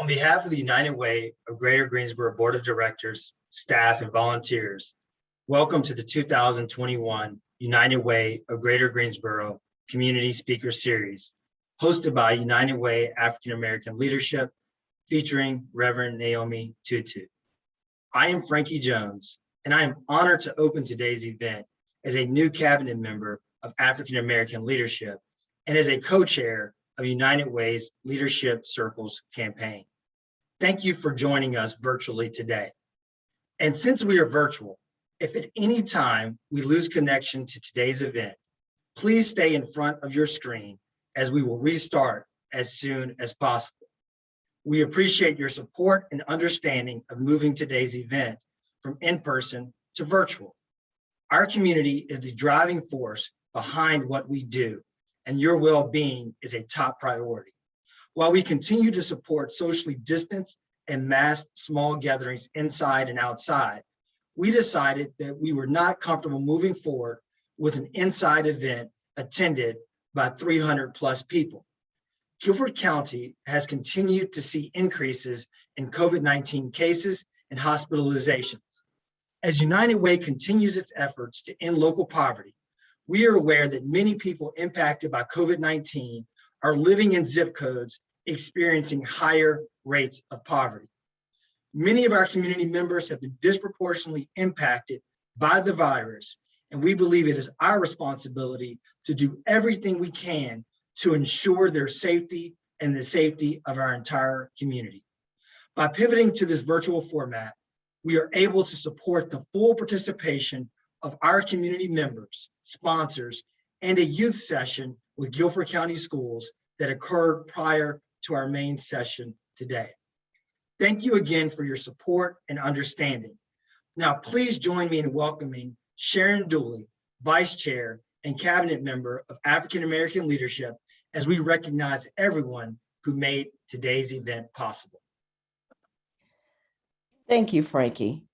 On behalf of the United Way of Greater Greensboro Board of Directors, staff, and volunteers, welcome to the 2021 United Way of Greater Greensboro Community Speaker Series, hosted by United Way African American Leadership, featuring Reverend Naomi Tutu. I am Frankie Jones, and I am honored to open today's event as a new cabinet member of African American Leadership and as a co-chair of United Way's Leadership Circles campaign. Thank you for joining us virtually today. And since we are virtual, if at any time we lose connection to today's event, please stay in front of your screen as we will restart as soon as possible. We appreciate your support and understanding of moving today's event from in-person to virtual. Our community is the driving force behind what we do, and your well-being is a top priority. While we continue to support socially distanced and masked small gatherings inside and outside, we decided that we were not comfortable moving forward with an inside event attended by 300 plus people. Guilford County has continued to see increases in COVID-19 cases and hospitalizations. As United Way continues its efforts to end local poverty, we are aware that many people impacted by COVID-19 are living in zip codes experiencing higher rates of poverty. Many of our community members have been disproportionately impacted by the virus, and we believe it is our responsibility to do everything we can to ensure their safety and the safety of our entire community. By pivoting to this virtual format, we are able to support the full participation of our community members, sponsors, and a youth session with Guilford County Schools that occurred prior to our main session today. Thank you again for your support and understanding. Now, please join me in welcoming Sharon Dooley, Vice Chair and Cabinet Member of African American Leadership, as we recognize everyone who made today's event possible. Thank you, Frankie.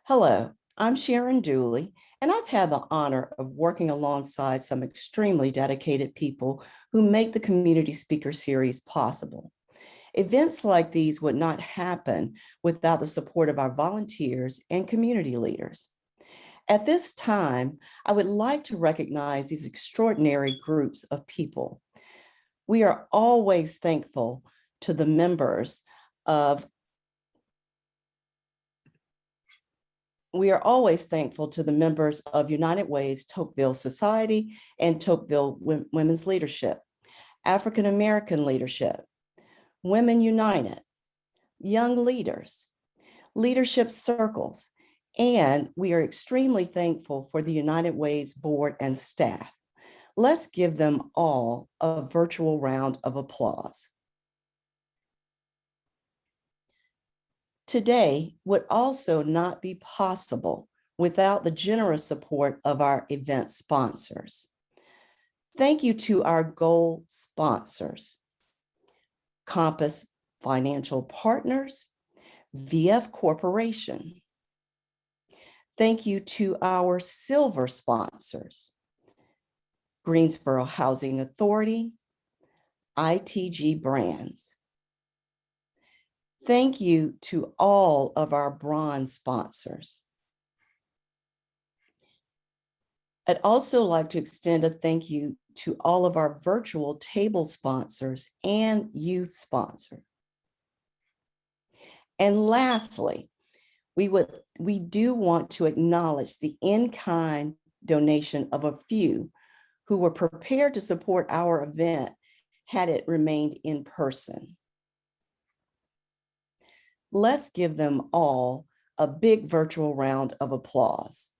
Hello, I'm Sharon Dooley, and I've had the honor of working alongside some extremely dedicated people who make the Community Speaker Series possible. Events like these would not happen without the support of our volunteers and community leaders. At this time, I would like to recognize these extraordinary groups of people. We are always thankful to the members of United Way's Tocqueville Society and Tocqueville Women's Leadership, African American Leadership, Women United, Young Leaders, Leadership Circles, and we are extremely thankful for the United Way's board and staff. Let's give them all a virtual round of applause. Today would also not be possible without the generous support of our event sponsors. Thank you to our gold sponsors: Compass Financial Partners, VF Corporation. Thank you to our silver sponsors: Greensboro Housing Authority, ITG Brands. Thank you to all of our bronze sponsors. I'd also like to extend a thank you to all of our virtual table sponsors and youth sponsors. And lastly, we do want to acknowledge the in-kind donation of a few who were prepared to support our event had it remained in person. Let's give them all a big virtual round of applause.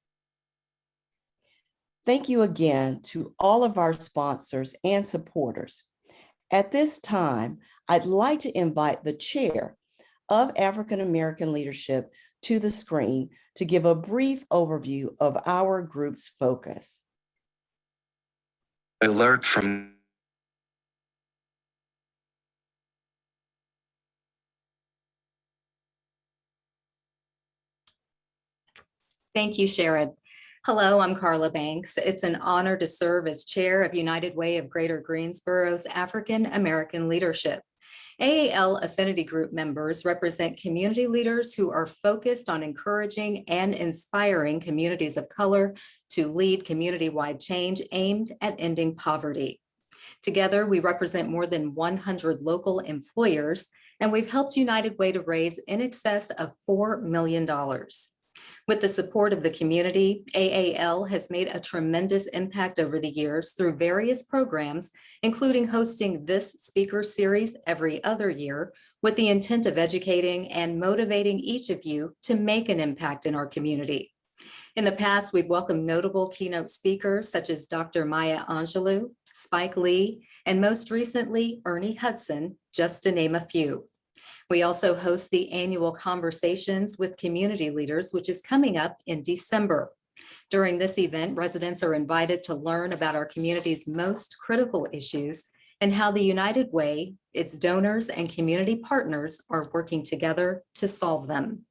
Thank you again to all of our sponsors and supporters. At this time, I'd like to invite the chair of African American Leadership to the screen to give a brief overview of our group's focus. Alert from Thank you, Sharon. Hello, I'm Carla Banks. It's an honor to serve as chair of United Way of Greater Greensboro's African American Leadership. AAL affinity group members represent community leaders who are focused on encouraging and inspiring communities of color to lead community-wide change aimed at ending poverty. Together, we represent more than 100 local employers, and we've helped United Way to raise in excess of $4 million. With the support of the community, AAL has made a tremendous impact over the years through various programs, including hosting this speaker series every other year, with the intent of educating and motivating each of you to make an impact in our community. In the past, we've welcomed notable keynote speakers such as Dr. Maya Angelou, Spike Lee, and most recently, Ernie Hudson, just to name a few. We also host the annual Conversations with Community Leaders, which is coming up in December. During this event, residents are invited to learn about our community's most critical issues and how the United Way, its donors, and community partners are working together to solve them.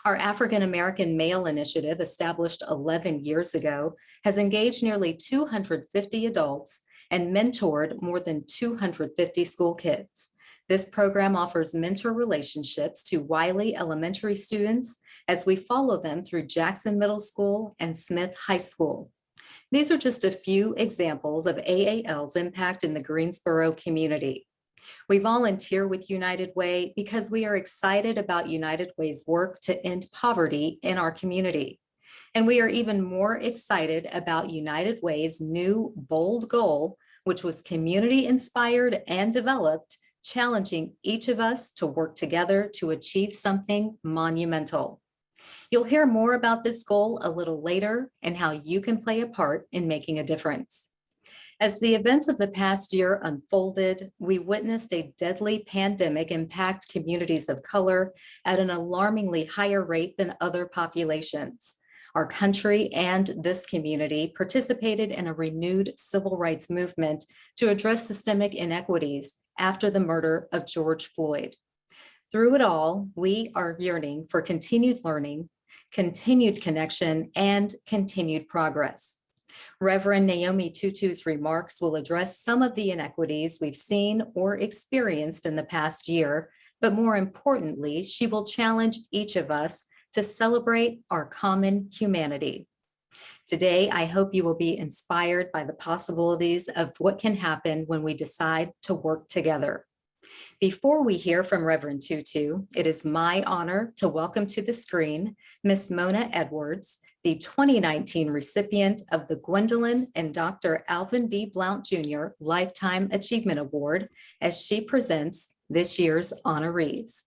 Our African American Male Initiative, established 11 years ago, has engaged nearly 250 adults and mentored more than 250 school kids. This program offers mentor relationships to Wiley Elementary students as we follow them through Jackson Middle School and Smith High School. These are just a few examples of AAL's impact in the Greensboro community. We volunteer with United Way because we are excited about United Way's work to end poverty in our community. And we are even more excited about United Way's new bold goal, which was community inspired and developed, challenging each of us to work together to achieve something monumental. You'll hear more about this goal a little later and how you can play a part in making a difference. As the events of the past year unfolded, we witnessed a deadly pandemic impact communities of color at an alarmingly higher rate than other populations. Our country and this community participated in a renewed civil rights movement to address systemic inequities after the murder of George Floyd. Through it all, we are yearning for continued learning, continued connection, and continued progress. Reverend Naomi Tutu's remarks will address some of the inequities we've seen or experienced in the past year, but more importantly, she will challenge each of us to celebrate our common humanity. Today, I hope you will be inspired by the possibilities of what can happen when we decide to work together. Before we hear from Reverend Tutu, it is my honor to welcome to the screen Miss Mona Edwards, the 2019 recipient of the Gwendolyn and Dr. Alvin V. Blount Jr. Lifetime Achievement Award, as she presents this year's honorees.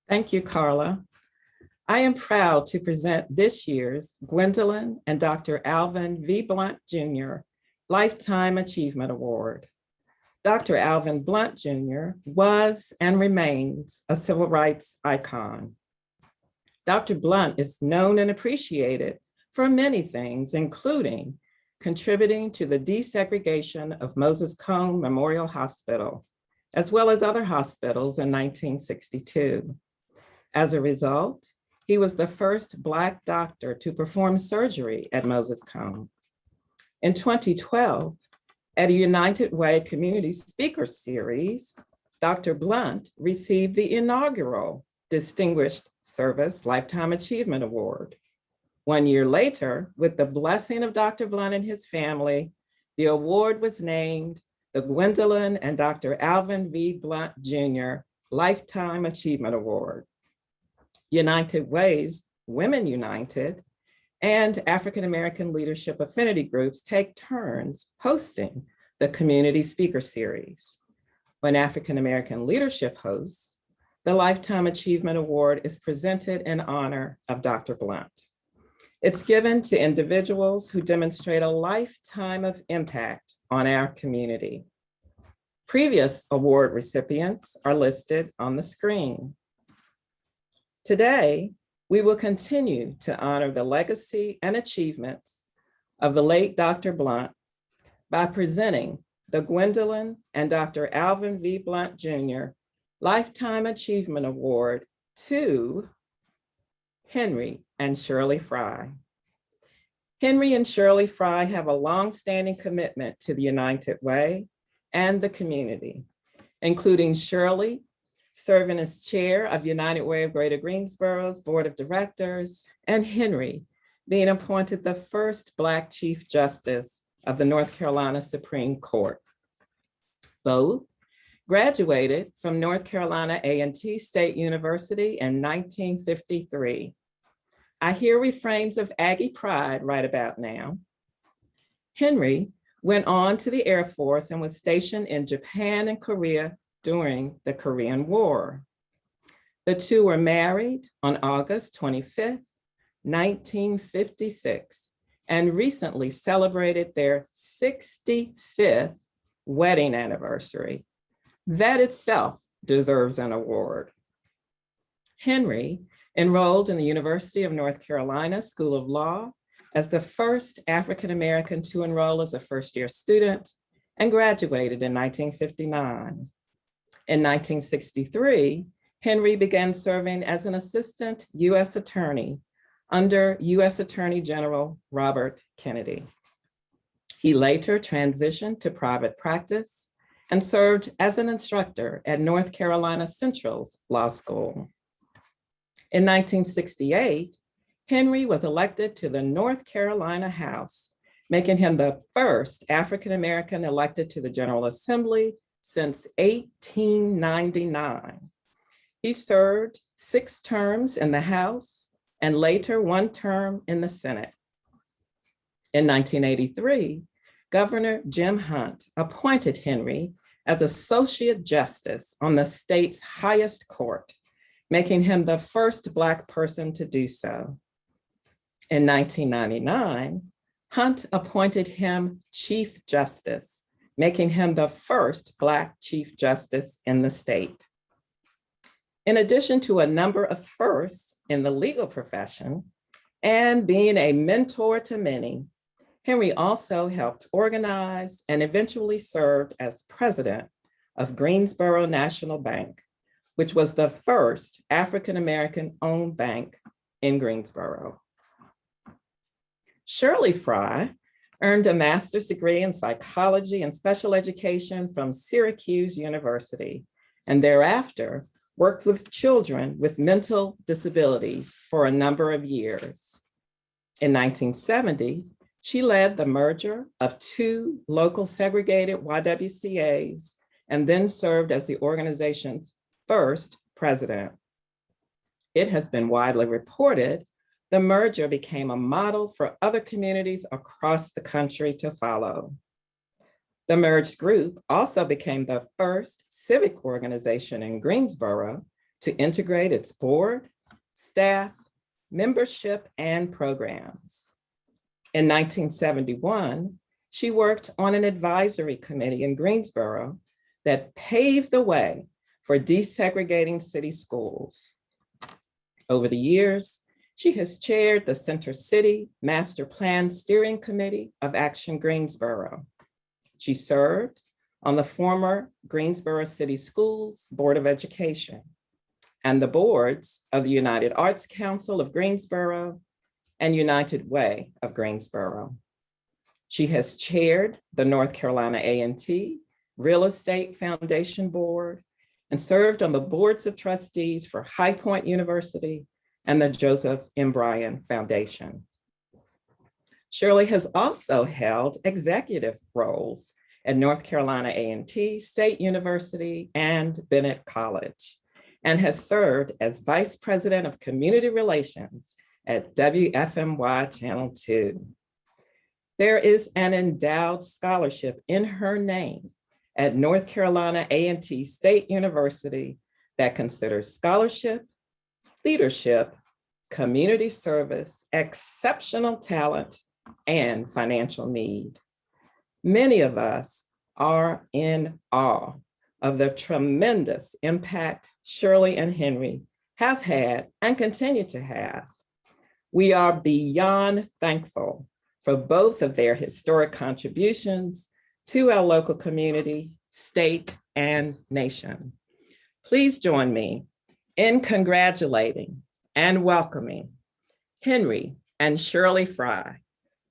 Thank you, Carla. I am proud to present this year's Gwendolyn and Dr. Alvin V. Blount Jr. Lifetime Achievement Award. Dr. Alvin Blount Jr. was and remains a civil rights icon. Dr. Blount is known and appreciated for many things, including contributing to the desegregation of Moses Cone Memorial Hospital, as well as other hospitals in 1962. As a result, he was the first Black doctor to perform surgery at Moses Cone. In 2012, at a United Way Community Speaker Series, Dr. Blount received the inaugural Distinguished Service Lifetime Achievement Award. 1 year later, with the blessing of Dr. Blount and his family, the award was named the Gwendolyn and Dr. Alvin V. Blount Jr. Lifetime Achievement Award. United Way's Women United and African American Leadership Affinity Groups take turns hosting the Community Speaker Series. When African American leadership hosts, the Lifetime Achievement Award is presented in honor of Dr. Blount. It's given to individuals who demonstrate a lifetime of impact on our community. Previous award recipients are listed on the screen. Today, we will continue to honor the legacy and achievements of the late Dr. Blount by presenting the Gwendolyn and Dr. Alvin V. Blount Jr. Lifetime Achievement Award to Henry and Shirley Frye. Henry and Shirley Frye have a longstanding commitment to the United Way and the community. including Shirley serving as chair of United Way of Greater Greensboro's Board of Directors, and Henry being appointed the first Black Chief Justice of the North Carolina Supreme Court. Both graduated from North Carolina A&T State University in 1953. I hear refrains of Aggie pride right about now. Henry went on to the Air Force and was stationed in Japan and Korea during the Korean War. The two were married on August 25th, 1956, and recently celebrated their 65th wedding anniversary. That itself deserves an award. Henry enrolled in the University of North Carolina School of Law as the first African-American to enroll as a first-year student and graduated in 1959. In 1963, Henry began serving as an assistant U.S. attorney under U.S. Attorney General Robert Kennedy. He later transitioned to private practice and served as an instructor at North Carolina Central's Law School. In 1968, Henry was elected to the North Carolina House, making him the first African-American elected to the General Assembly since 1899. He served 6 terms in the House and later 1 term in the Senate. In 1983, Governor Jim Hunt appointed Henry as Associate Justice on the state's highest court, making him the first Black person to do so. In 1999, Hunt appointed him Chief Justice, making him the first Black Chief Justice in the state. In addition to a number of firsts in the legal profession and being a mentor to many, Henry also helped organize and eventually served as president of Greensboro National Bank, which was the first African-American owned bank in Greensboro. Shirley Frye earned a master's degree in psychology and special education from Syracuse University, and thereafter worked with children with mental disabilities for a number of years. In 1970, she led the merger of 2 local segregated YWCAs and then served as the organization's first president. It has been widely reported the merger became a model for other communities across the country to follow. The merged group also became the first civic organization in Greensboro to integrate its board, staff, membership, and programs. In 1971, she worked on an advisory committee in Greensboro that paved the way for desegregating city schools. Over the years, she has chaired the Center City Master Plan Steering Committee of Action Greensboro. She served on the former Greensboro City Schools Board of Education and the boards of the United Arts Council of Greensboro and United Way of Greensboro. She has chaired the North Carolina A&T Real Estate Foundation Board and served on the boards of trustees for High Point University and the Joseph M. Bryan Foundation. Shirley has also held executive roles at North Carolina A&T State University and Bennett College, and has served as Vice President of Community Relations at WFMY Channel 2. There is an endowed scholarship in her name at North Carolina A&T State University that considers scholarship, leadership, community service, exceptional talent, and financial need. Many of us are in awe of the tremendous impact Shirley and Henry have had and continue to have. We are beyond thankful for both of their historic contributions to our local community, state, and nation. Please join me in congratulating and welcoming Henry and Shirley Frye,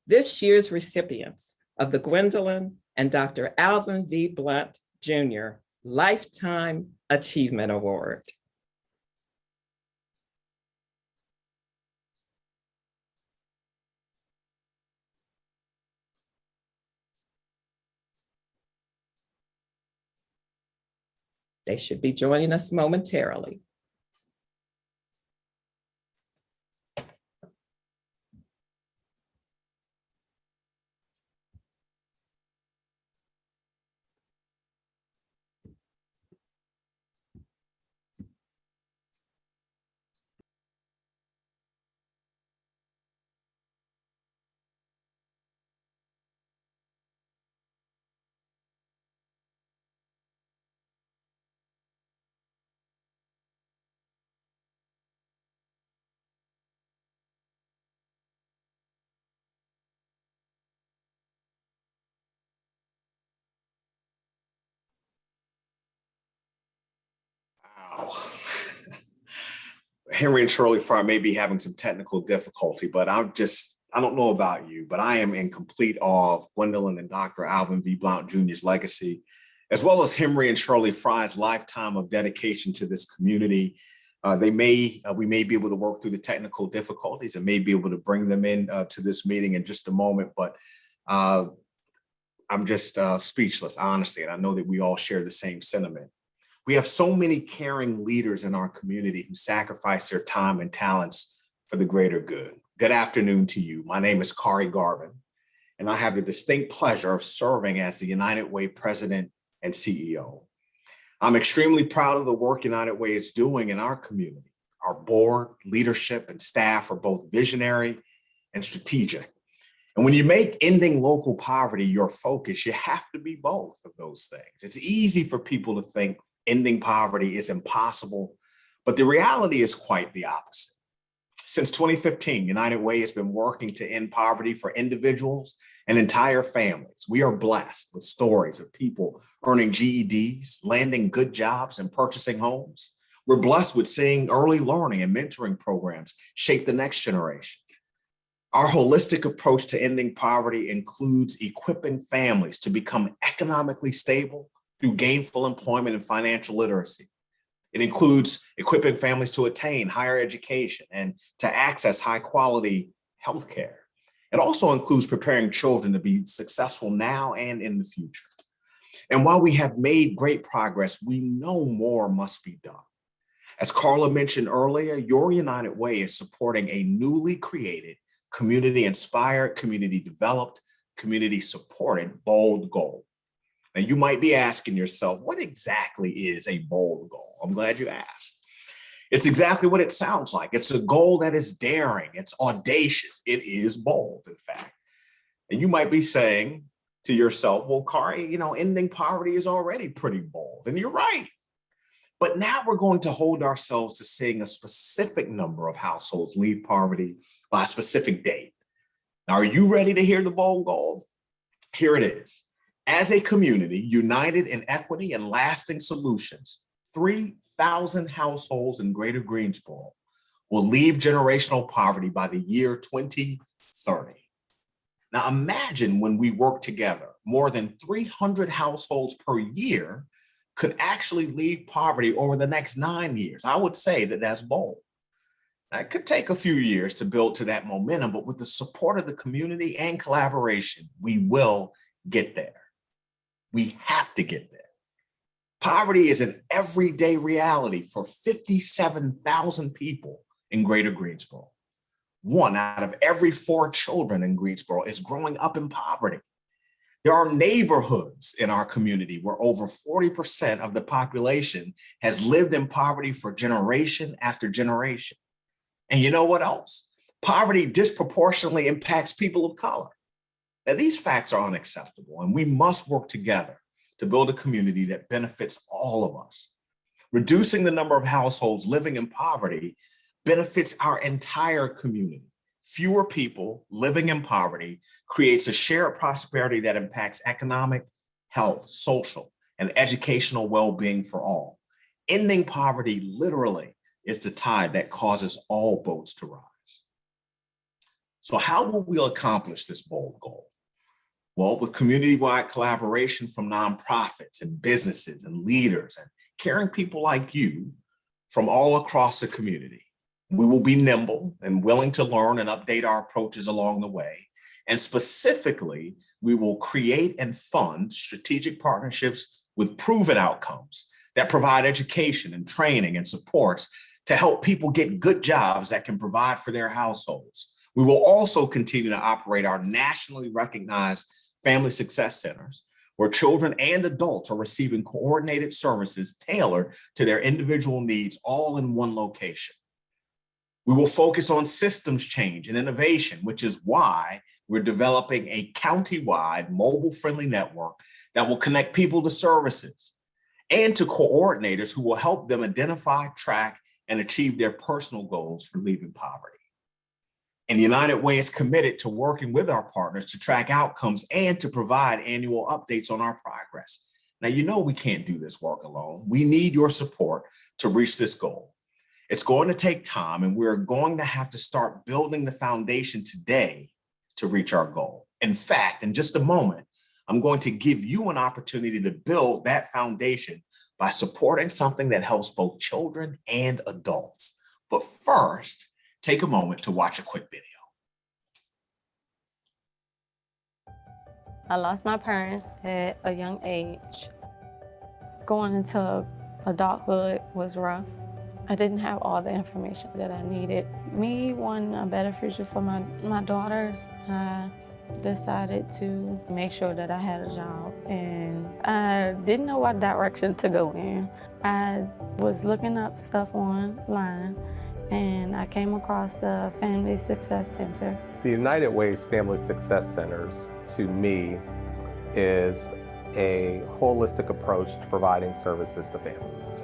this year's recipients of the Gwendolyn and Dr. Alvin V. Blount Jr. Lifetime Achievement Award. They should be joining us momentarily. Wow. Henry and Shirley Frye may be having some technical difficulty, but I don't know about you, but I am in complete awe of Gwendolyn and Dr. Alvin V. Blount Jr.'s legacy, as well as Henry and Shirley Frye's lifetime of dedication to this community. We may be able to work through the technical difficulties and may be able to bring them in to this meeting in just a moment, but I'm just speechless, honestly, and I know that we all share the same sentiment. We have so many caring leaders in our community who sacrifice their time and talents for the greater good. Good afternoon to you. My name is Kari Garvin, and I have the distinct pleasure of serving as the United Way President and CEO. I'm extremely proud of the work United Way is doing in our community. Our board, leadership, and staff are both visionary and strategic. And when you make ending local poverty your focus, you have to be both of those things. It's easy for people to think ending poverty is impossible, but the reality is quite the opposite. Since 2015, United Way has been working to end poverty for individuals and entire families. We are blessed with stories of people earning GEDs, landing good jobs, and purchasing homes. We're blessed with seeing early learning and mentoring programs shape the next generation. Our holistic approach to ending poverty includes equipping families to become economically stable through gainful employment and financial literacy. It includes equipping families to attain higher education and to access high quality healthcare. It also includes preparing children to be successful now and in the future. And while we have made great progress, we know more must be done. As Carla mentioned earlier, your United Way is supporting a newly created, community-inspired, community-developed, community-supported bold goal. Now, you might be asking yourself, what exactly is a bold goal? I'm glad you asked. It's exactly what it sounds like. It's a goal that is daring, it's audacious, it is bold, in fact. And you might be saying to yourself, well, Kari, ending poverty is already pretty bold. And you're right. But now we're going to hold ourselves to seeing a specific number of households leave poverty by a specific date. Now, are you ready to hear the bold goal? Here it is. As a community united in equity and lasting solutions, 3,000 households in Greater Greensboro will leave generational poverty by the year 2030. Now imagine when we work together, more than 300 households per year could actually leave poverty over the next 9 years. I would say that that's bold. Now, it could take a few years to build to that momentum, but with the support of the community and collaboration, we will get there. We have to get there. Poverty is an everyday reality for 57,000 people in Greater Greensboro. 1 out of every 4 children in Greensboro is growing up in poverty. There are neighborhoods in our community where over 40% of the population has lived in poverty for generation after generation. And you know what else? Poverty disproportionately impacts people of color. Now, these facts are unacceptable, and we must work together to build a community that benefits all of us. Reducing the number of households living in poverty benefits our entire community. Fewer people living in poverty creates a shared prosperity that impacts economic, health, social, and educational well-being for all. Ending poverty literally is the tide that causes all boats to rise. So how will we accomplish this bold goal? Well, with community-wide collaboration from nonprofits and businesses and leaders and caring people like you from all across the community, we will be nimble and willing to learn and update our approaches along the way. And specifically, we will create and fund strategic partnerships with proven outcomes that provide education and training and supports to help people get good jobs that can provide for their households. We will also continue to operate our nationally recognized family success centers, where children and adults are receiving coordinated services tailored to their individual needs, all in one location. We will focus on systems change and innovation, which is why we're developing a county-wide mobile-friendly network that will connect people to services and to coordinators who will help them identify, track, and achieve their personal goals for leaving poverty. And United Way is committed to working with our partners to track outcomes and to provide annual updates on our progress. Now, you know we can't do this work alone. We need your support to reach this goal. It's going to take time, and we're going to have to start building the foundation today to reach our goal. In fact, in just a moment, I'm going to give you an opportunity to build that foundation by supporting something that helps both children and adults. But first, take a moment to watch a quick video. I lost my parents at a young age. Going into adulthood was rough. I didn't have all the information that I needed. Me wanting a better future for my daughters, I decided to make sure that I had a job, and I didn't know what direction to go in. I was looking up stuff online, and I came across the Family Success Center. The United Way's Family Success Centers, to me, is a holistic approach to providing services to families.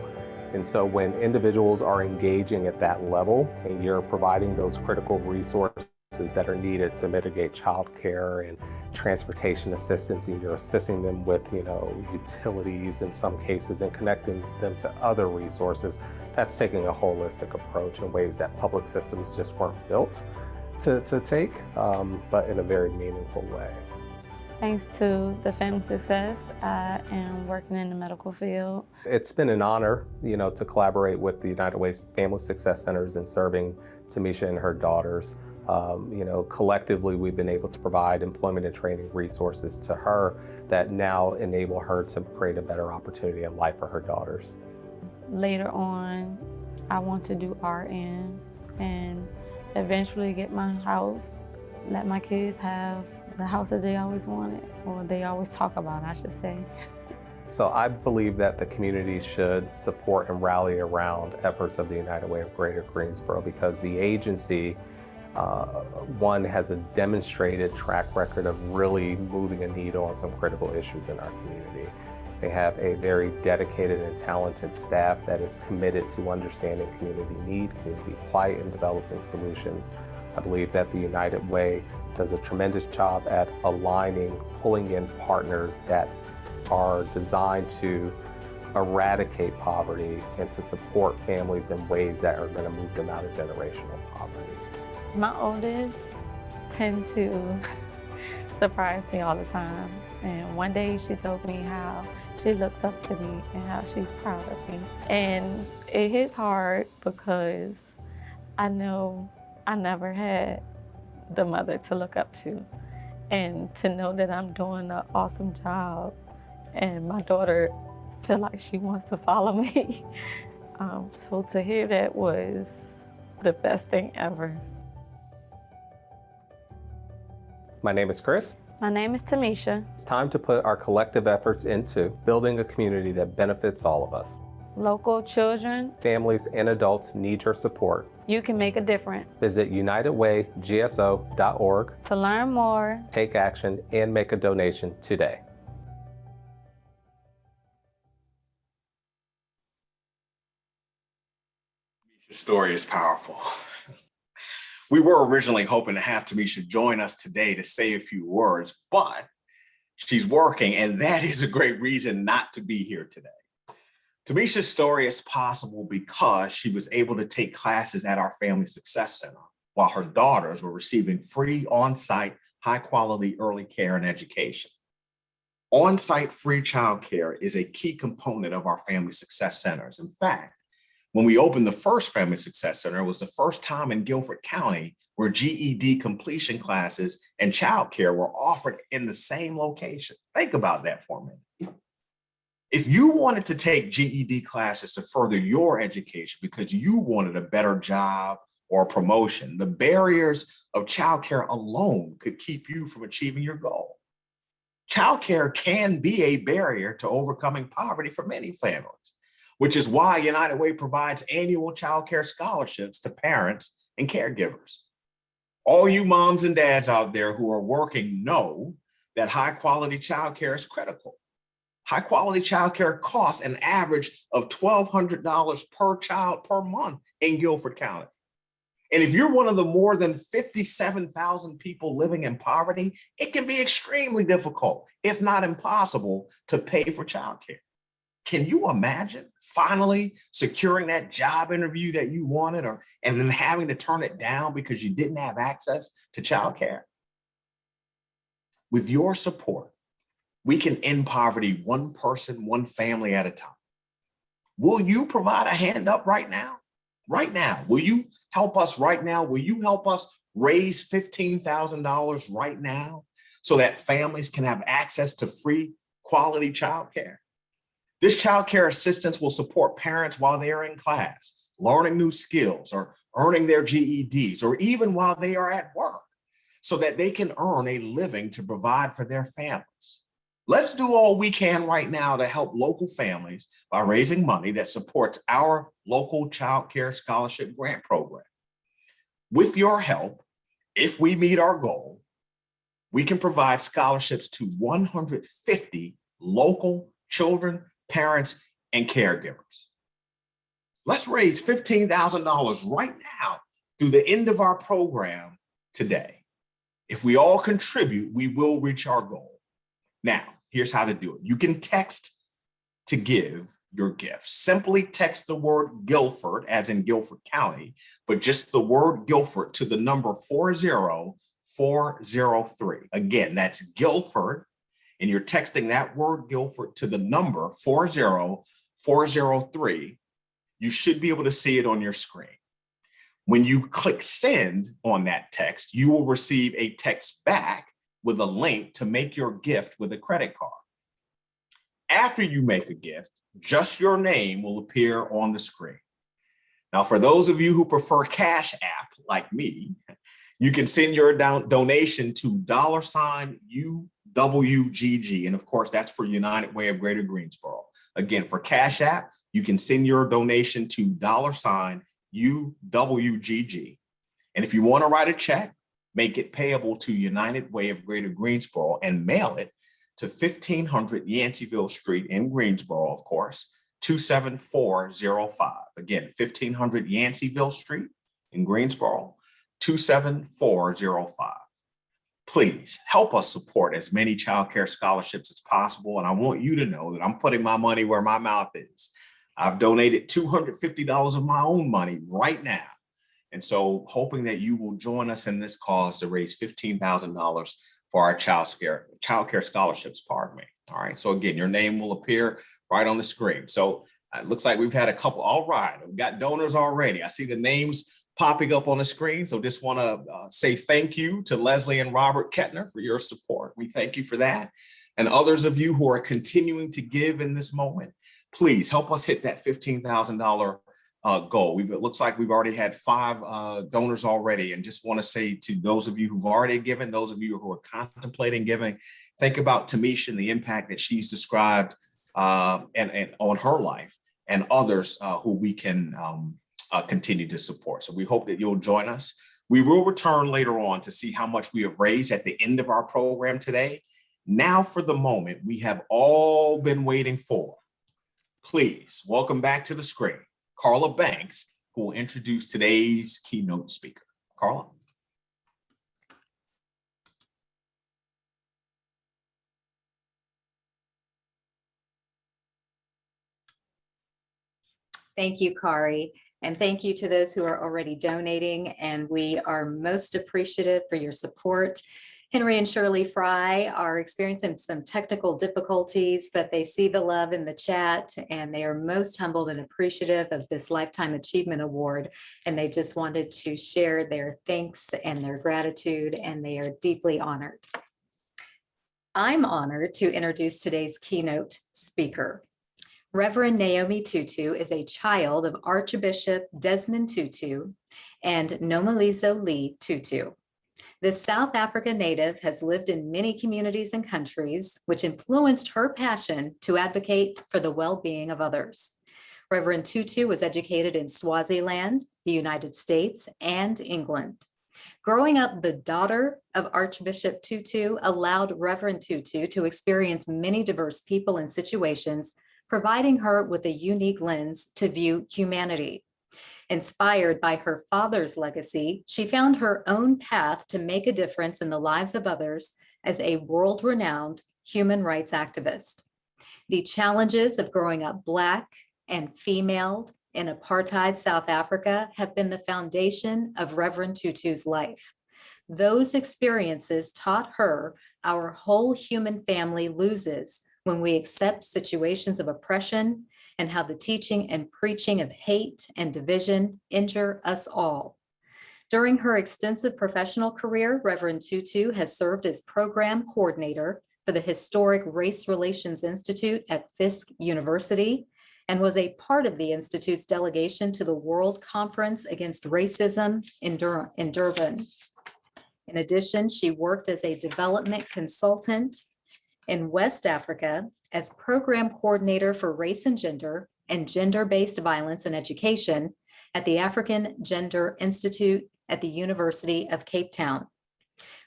And so when individuals are engaging at that level and you're providing those critical resources that are needed to mitigate childcare and transportation assistance, and you're assisting them with, utilities in some cases and connecting them to other resources, that's taking a holistic approach in ways that public systems just weren't built to take, but in a very meaningful way. Thanks to the Family Success, I am working in the medical field. It's been an honor, to collaborate with the United Way's Family Success Centers and serving Tamisha and her daughters. Collectively, we've been able to provide employment and training resources to her that now enable her to create a better opportunity in life for her daughters. Later on, I want to do RN and eventually get my house, let my kids have the house that they always wanted, or they always talk about, I should say. So I believe that the community should support and rally around efforts of the United Way of Greater Greensboro, because the agency, one, has a demonstrated track record of really moving a needle on some critical issues in our community. They have a very dedicated and talented staff that is committed to understanding community need, community plight, and developing solutions. I believe that the United Way does a tremendous job at aligning, pulling in partners that are designed to eradicate poverty and to support families in ways that are going to move them out of generational poverty. My oldest tend to surprise me all the time. And one day she told me how she looks up to me and how she's proud of me. And it hits hard because I know I never had the mother to look up to, and to know that I'm doing an awesome job and my daughter feel like she wants to follow me. So to hear that was the best thing ever. My name is Chris. My name is Tamisha. It's time to put our collective efforts into building a community that benefits all of us. Local children, Families and adults need your support. you can make a difference. Visit unitedwaygso.org, To learn more, take action, and make a donation today. Your story is powerful. We were originally hoping to have Tamisha join us today to say a few words, but she's working, and that is a great reason not to be here today. Tamisha's story is possible because she was able to take classes at our Family Success Center while her daughters were receiving free on-site high quality early care and education. On-site free childcare is a key component of our Family Success Centers. In fact, when we opened the first Family Success Center, it was the first time in Guilford County where GED completion classes and childcare were offered in the same location. Think about that for a minute. If you wanted to take GED classes to further your education because you wanted a better job or promotion, the barriers of childcare alone could keep you from achieving your goal. Childcare can be a barrier to overcoming poverty for many families, which is why United Way provides annual childcare scholarships to parents and caregivers. All you moms and dads out there who are working know that high quality childcare is critical. High quality childcare costs an average of $1,200 per child per month in Guilford County. And if you're one of the more than 57,000 people living in poverty, it can be extremely difficult, if not impossible, to pay for childcare. Can you imagine finally securing that job interview that you wanted, and then having to turn it down because you didn't have access to childcare? With your support, we can end poverty one person, one family at a time. Will you provide a hand up right now? Right now, will you help us right now? Will you help us raise $15,000 right now so that families can have access to free quality childcare? This childcare assistance will support parents while they are in class, learning new skills or earning their GEDs, or even while they are at work, so that they can earn a living to provide for their families. Let's do all we can right now to help local families by raising money that supports our local child care scholarship grant program. With your help, if we meet our goal, we can provide scholarships to 150 local children, parents, and caregivers. Let's raise $15,000 right now through the end of our program today. If we all contribute, we will reach our goal. Now, here's how to do it. You can text to give your gift. Simply text the word Guilford, as in Guilford County, but just the word Guilford to the number 40403. Again, that's Guilford, and you're texting that word Guilford to the number 40403. You should be able to see it on your screen. When you click send on that text, you will receive a text back with a link to make your gift with a credit card. After you make a gift, just your name will appear on the screen. Now, for those of you who prefer Cash App like me, you can send your donation to $UWGG. And of course, that's for United Way of Greater Greensboro. Again, for Cash App, you can send your donation to $UWGG. And if you want to write a check, make it payable to United Way of Greater Greensboro and mail it to 1500 Yanceyville Street in Greensboro, of course, 27405. Again, 1500 Yanceyville Street in Greensboro, 27405. Please help us support as many child care scholarships as possible. And I want you to know that I'm putting my money where my mouth is. I've donated $250 of my own money right now. And so hoping that you will join us in this cause to raise $15,000 for our child care scholarships, pardon me. All right, so again, your name will appear right on the screen. So it looks like we've had a couple. All right, we've got donors already. I see the names popping up on the screen. So just want to say thank you to Leslie and Robert Kettner for your support. We thank you for that. And others of you who are continuing to give in this moment, please help us hit that $15,000 goal. It looks like we've already had 5 donors already, and just want to say to those of you who've already given, those of you who are contemplating giving, think about Tamisha and the impact that she's described and on her life, and others who we can continue to support. So we hope that you'll join us. We will return later on to see how much we have raised at the end of our program today. Now, for the moment we have all been waiting for, please welcome back to the screen Carla Banks, who will introduce today's keynote speaker. Carla. Thank you, Kari. And thank you to those who are already donating. And we are most appreciative for your support. Henry and Shirley Frye are experiencing some technical difficulties, but they see the love in the chat and they are most humbled and appreciative of this Lifetime Achievement Award. And they just wanted to share their thanks and their gratitude, and they are deeply honored. I'm honored to introduce today's keynote speaker. Reverend Naomi Tutu is a child of Archbishop Desmond Tutu and Nomalizo Lee Tutu. This South African native has lived in many communities and countries, which influenced her passion to advocate for the well-being of others. Reverend Tutu was educated in Swaziland, the United States, and England. Growing up the daughter of Archbishop Tutu allowed Reverend Tutu to experience many diverse people and situations, providing her with a unique lens to view humanity. Inspired by her father's legacy, she found her own path to make a difference in the lives of others as a world-renowned human rights activist. The challenges of growing up Black and female in apartheid South Africa have been the foundation of Reverend Tutu's life. Those experiences taught her our whole human family loses when we accept situations of oppression, and how the teaching and preaching of hate and division injure us all. During her extensive professional career, Reverend Tutu has served as program coordinator for the historic Race Relations Institute at Fisk University and was a part of the Institute's delegation to the World Conference Against Racism in Durban. In addition, she worked as a development consultant in West Africa as program coordinator for race and gender-based violence in education at the African Gender Institute at the University of Cape Town.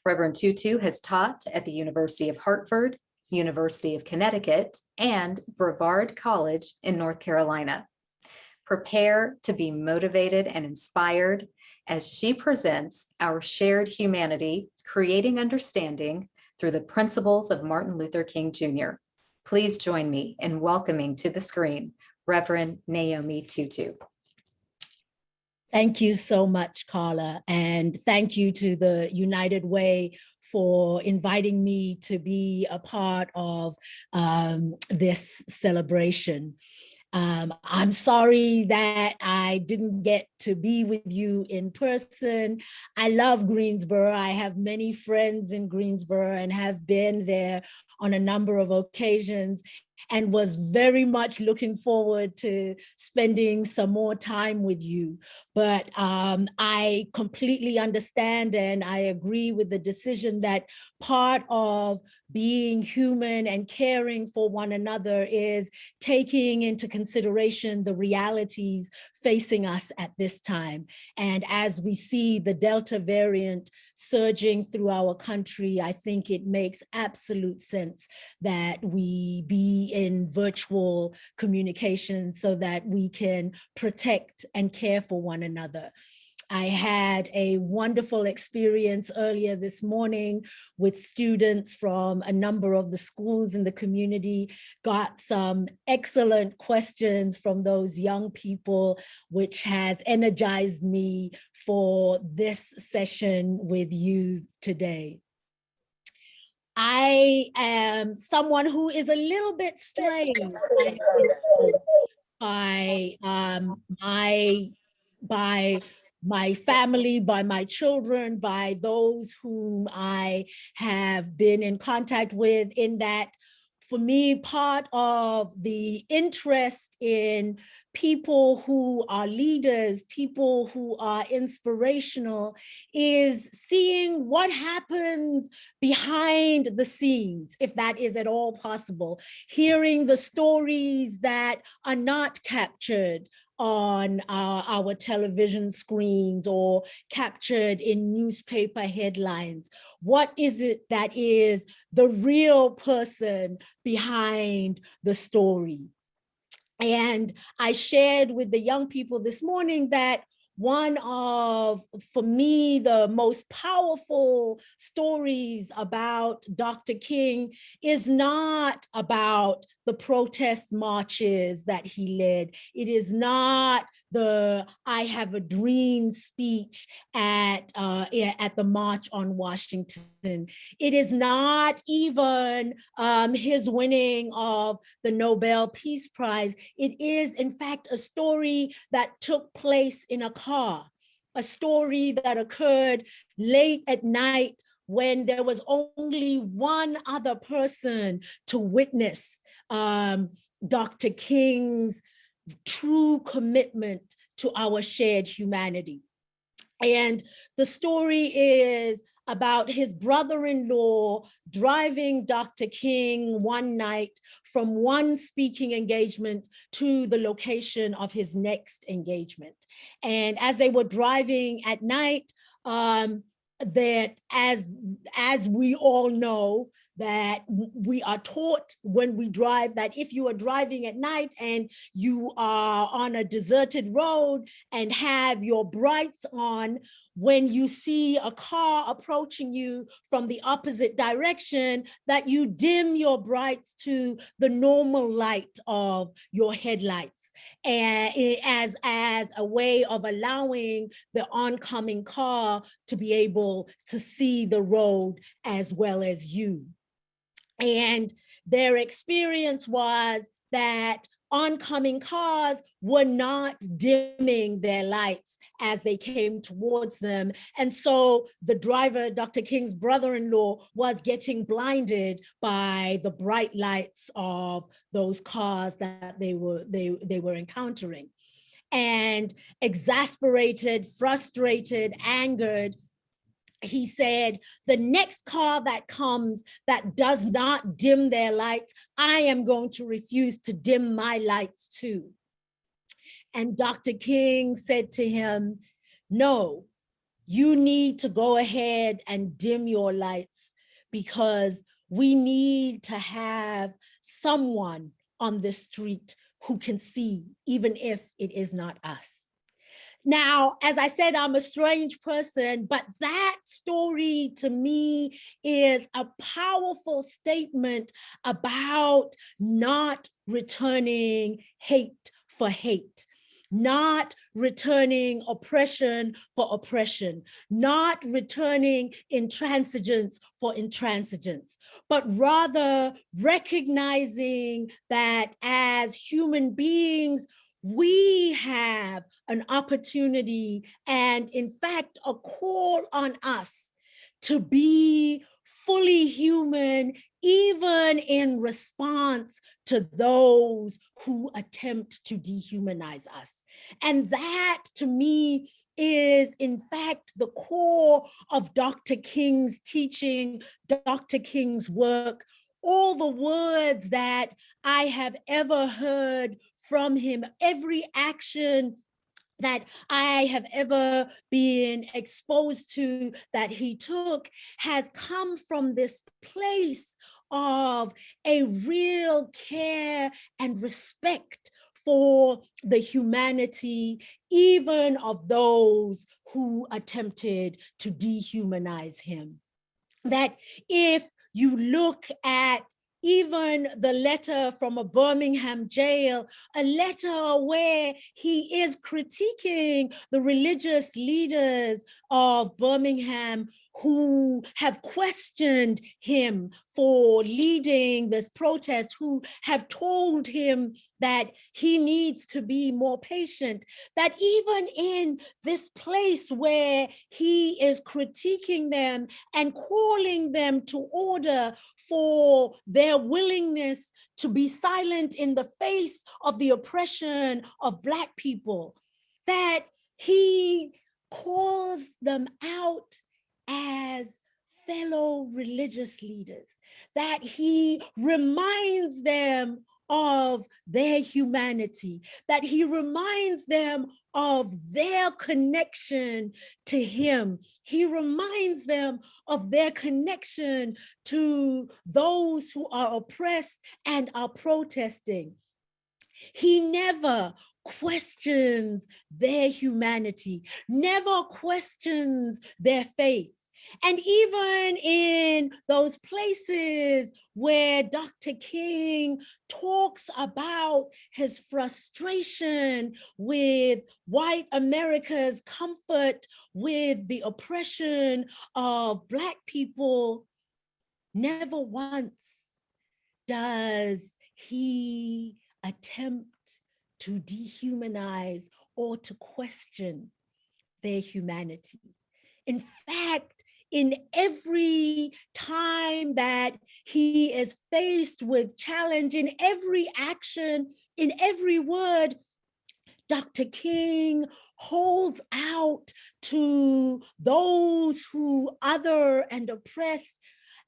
Reverend Tutu has taught at the University of Hartford, University of Connecticut, and Brevard College in North Carolina. Prepare to be motivated and inspired as she presents our shared humanity, creating understanding through the principles of Martin Luther King Jr. Please join me in welcoming to the screen, Reverend Naomi Tutu. Thank you so much, Carla, and thank you to the United Way for inviting me to be a part of this celebration. I'm sorry that I didn't get to be with you in person. I love Greensboro. I have many friends in Greensboro and have been there on a number of occasions and was very much looking forward to spending some more time with you. But I completely understand and I agree with the decision that part of being human and caring for one another is taking into consideration the realities facing us at this time. And as we see the Delta variant surging through our country, I think it makes absolute sense that we be in virtual communication so that we can protect and care for one another. I had a wonderful experience earlier this morning with students from a number of the schools in the community, got some excellent questions from those young people, which has energized me for this session with you today. I am someone who is a little bit strange by my family, by my children, by those whom I have been in contact with, in that for me, part of the interest in people who are leaders, people who are inspirational, is seeing what happens behind the scenes, if that is at all possible, hearing the stories that are not captured on our television screens or captured in newspaper headlines. What is it that is the real person behind the story? And I shared with the young people this morning that one of, for me, the most powerful stories about Dr. King is not about the protest marches that he led. It is not the I Have a Dream speech at the March on Washington. It is not even his winning of the Nobel Peace Prize. It is, in fact, a story that took place in a car, a story that occurred late at night when there was only one other person to witness Dr. King's true commitment to our shared humanity. And the story is about his brother-in-law driving Dr. King one night from one speaking engagement to the location of his next engagement. And as they were driving at night, that as we all know, that we are taught when we drive that if you are driving at night and you are on a deserted road and have your brights on, when you see a car approaching you from the opposite direction, that you dim your brights to the normal light of your headlights, and as a way of allowing the oncoming car to be able to see the road as well as you. And their experience was that oncoming cars were not dimming their lights as they came towards them. And so the driver, Dr. King's brother-in-law, was getting blinded by the bright lights of those cars that they were encountering. And exasperated, frustrated, angered, he said, the next car that comes that does not dim their lights, I am going to refuse to dim my lights too. And Dr. King said to him, no, you need to go ahead and dim your lights, because we need to have someone on the street who can see, even if it is not us. Now, as I said, I'm a strange person, but that story to me is a powerful statement about not returning hate for hate, not returning oppression for oppression, not returning intransigence for intransigence, but rather recognizing that as human beings, we have an opportunity and, in fact, a call on us to be fully human, even in response to those who attempt to dehumanize us. And that, to me, is, in fact, the core of Dr. King's teaching, Dr. King's work. All the words that I have ever heard from him, every action that I have ever been exposed to that he took, has come from this place of a real care and respect for the humanity, even of those who attempted to dehumanize him. That if you look at even the letter from a Birmingham jail, a letter where he is critiquing the religious leaders of Birmingham who have questioned him for leading this protest, who have told him that he needs to be more patient, that even in this place where he is critiquing them and calling them to order for their willingness to be silent in the face of the oppression of Black people, that he calls them out as fellow religious leaders, that he reminds them of their humanity, that he reminds them of their connection to him. He reminds them of their connection to those who are oppressed and are protesting. He never questions their humanity, never questions their faith. And even in those places where Dr. King talks about his frustration with white America's comfort with the oppression of Black people, never once does he attempt to dehumanize or to question their humanity. In fact, in every time that he is faced with challenge, in every action, in every word, Dr. King holds out to those who other and oppress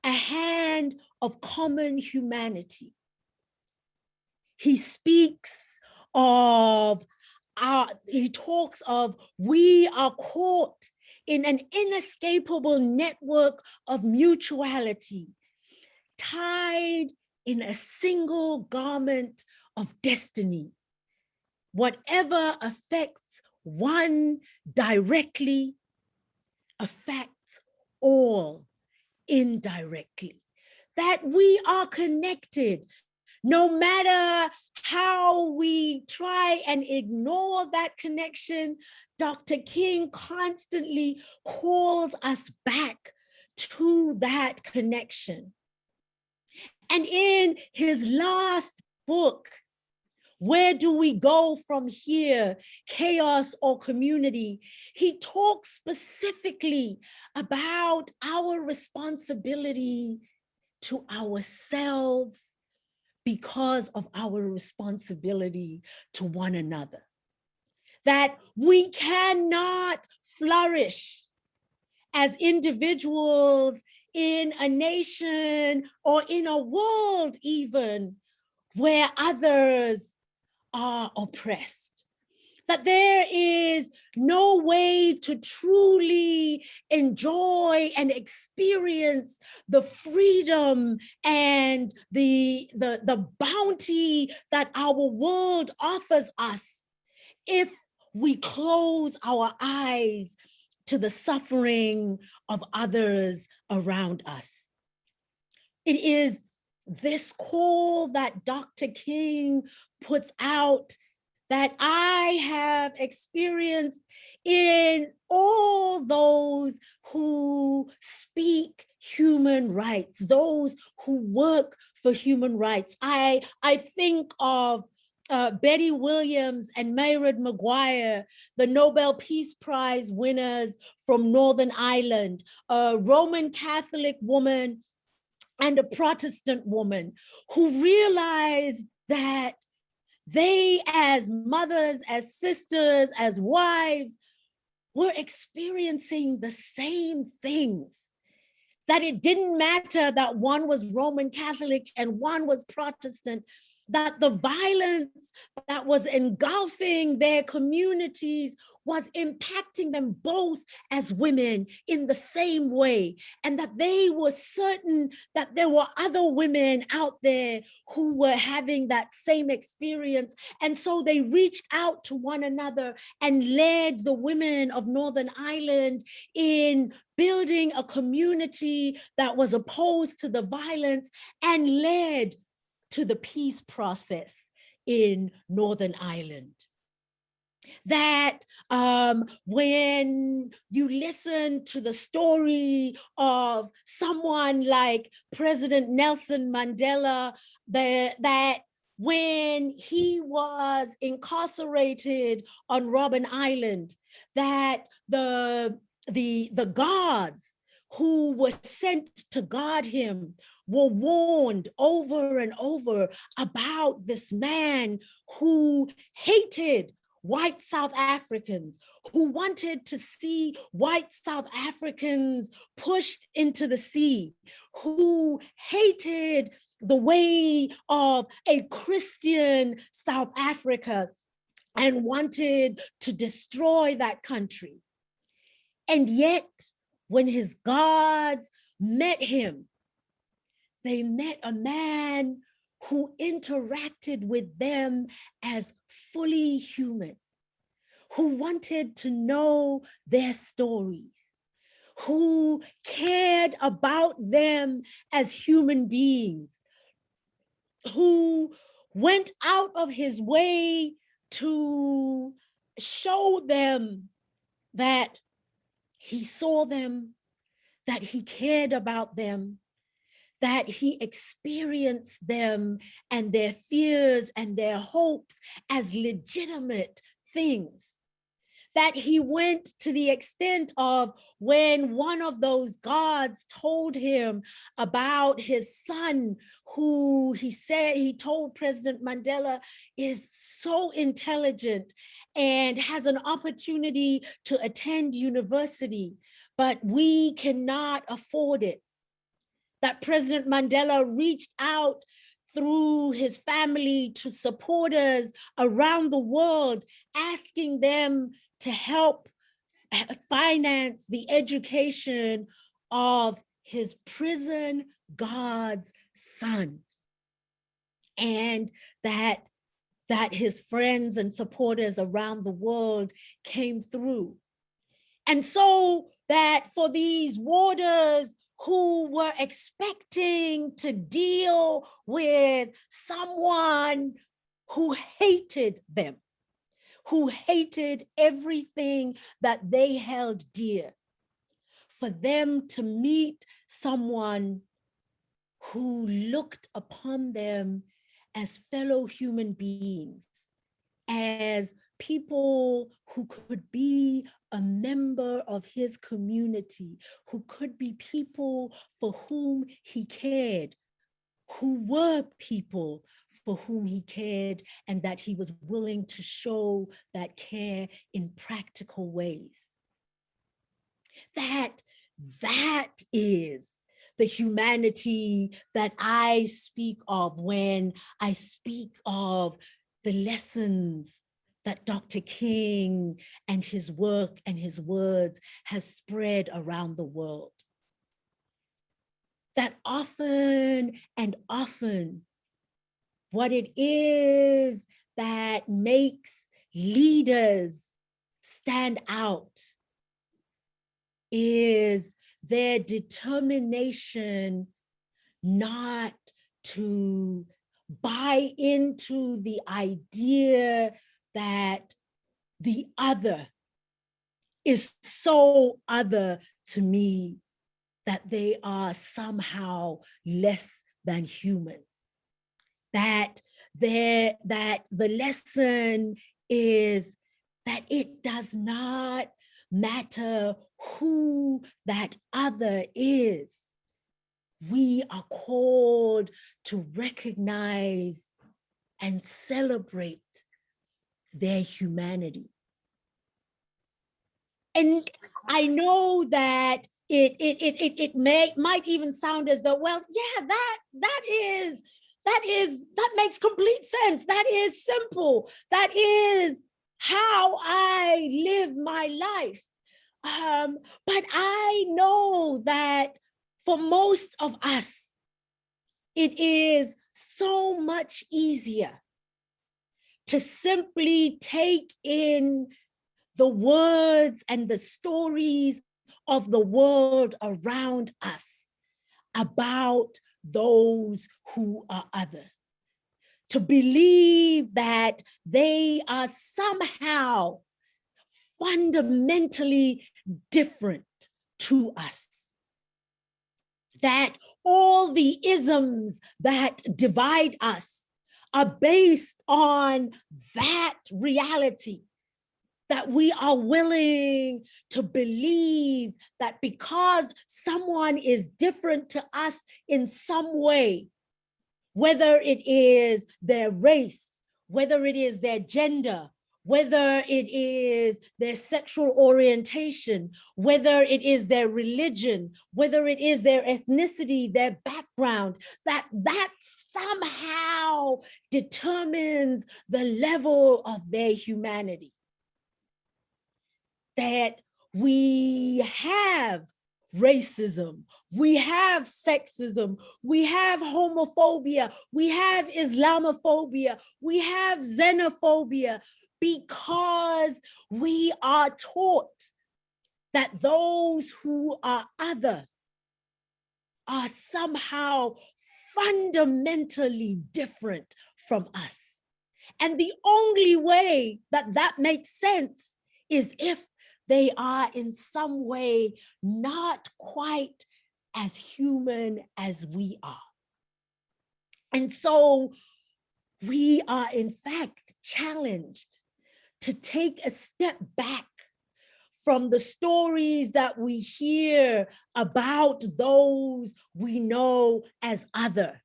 a hand of common humanity. He speaks of he talks of we are caught in an inescapable network of mutuality, tied in a single garment of destiny. Whatever affects one directly affects all indirectly. That we are connected. No matter how we try and ignore that connection, Dr. King constantly calls us back to that connection. And in his last book, Where Do We Go From Here, Chaos or Community, he talks specifically about our responsibility to ourselves because of our responsibility to one another. That we cannot flourish as individuals in a nation or in a world even where others are oppressed. That there is no way to truly enjoy and experience the freedom and the bounty that our world offers us if we close our eyes to the suffering of others around us. It is this call that Dr. King puts out that I have experienced in all those who speak human rights, those who work for human rights. I think of Betty Williams and Mayred Maguire, the Nobel Peace Prize winners from Northern Ireland, a Roman Catholic woman and a Protestant woman who realized that they, as mothers, as sisters, as wives, were experiencing the same things. That it didn't matter that one was Roman Catholic and one was Protestant, that the violence that was engulfing their communities was impacting them both as women in the same way, and that they were certain that there were other women out there who were having that same experience. And so they reached out to one another and led the women of Northern Ireland in building a community that was opposed to the violence and led to the peace process in Northern Ireland. That when you listen to the story of someone like President Nelson Mandela, that when he was incarcerated on Robben Island, that the guards who were sent to guard him were warned over and over about this man who hated white South Africans, who wanted to see white South Africans pushed into the sea, who hated the way of a Christian South Africa and wanted to destroy that country. And yet, when his guards met him, they met a man who interacted with them as fully human, who wanted to know their stories, who cared about them as human beings, who went out of his way to show them that he saw them, that he cared about them, that he experienced them and their fears and their hopes as legitimate things. That he went to the extent of when one of those guards told him about his son, who he told President Mandela is so intelligent and has an opportunity to attend university, but we cannot afford it. That President Mandela reached out through his family to supporters around the world, asking them to help finance the education of his prison guard's son. And that his friends and supporters around the world came through. And so that for these warders who were expecting to deal with someone who hated them, who hated everything that they held dear, for them to meet someone who looked upon them as fellow human beings, as people who could be a member of his community, who could be people for whom he cared, who were people for whom he cared, and that he was willing to show that care in practical ways. That is the humanity that I speak of when I speak of the lessons that Dr. King and his work and his words have spread around the world. That often and often, what it is that makes leaders stand out is their determination not to buy into the idea that the other is so other to me that they are somehow less than human. That the lesson is that it does not matter who that other is. We are called to recognize and celebrate their humanity. And I know that it might even sound as though, well, yeah, that makes complete sense. That is simple. That is how I live my life. But I know that for most of us, it is so much easier to simply take in the words and the stories of the world around us about those who are other. To believe that they are somehow fundamentally different to us. That all the isms that divide us are based on that reality, that we are willing to believe that because someone is different to us in some way, whether it is their race, whether it is their gender, whether it is their sexual orientation, whether it is their religion, whether it is their ethnicity, their background, that somehow determines the level of their humanity. That we have racism, we have sexism, we have homophobia, we have Islamophobia, we have xenophobia, because we are taught that those who are other are somehow fundamentally different from us. And the only way that that makes sense is if they are in some way not quite as human as we are. And so we are in fact challenged to take a step back from the stories that we hear about those we know as other,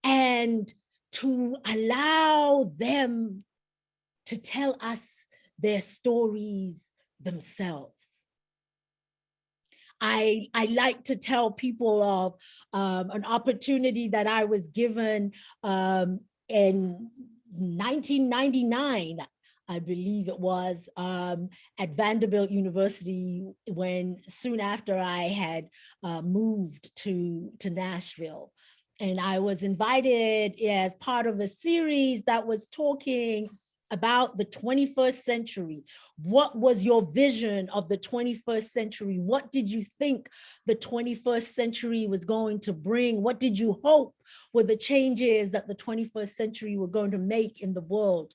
and to allow them to tell us their stories themselves. I like to tell people of an opportunity that I was given in 1999, I believe it was, at Vanderbilt University, when soon after I had moved to Nashville. And I was invited as part of a series that was talking about the 21st century. What was your vision of the 21st century? What did you think the 21st century was going to bring? What did you hope were the changes that the 21st century were going to make in the world?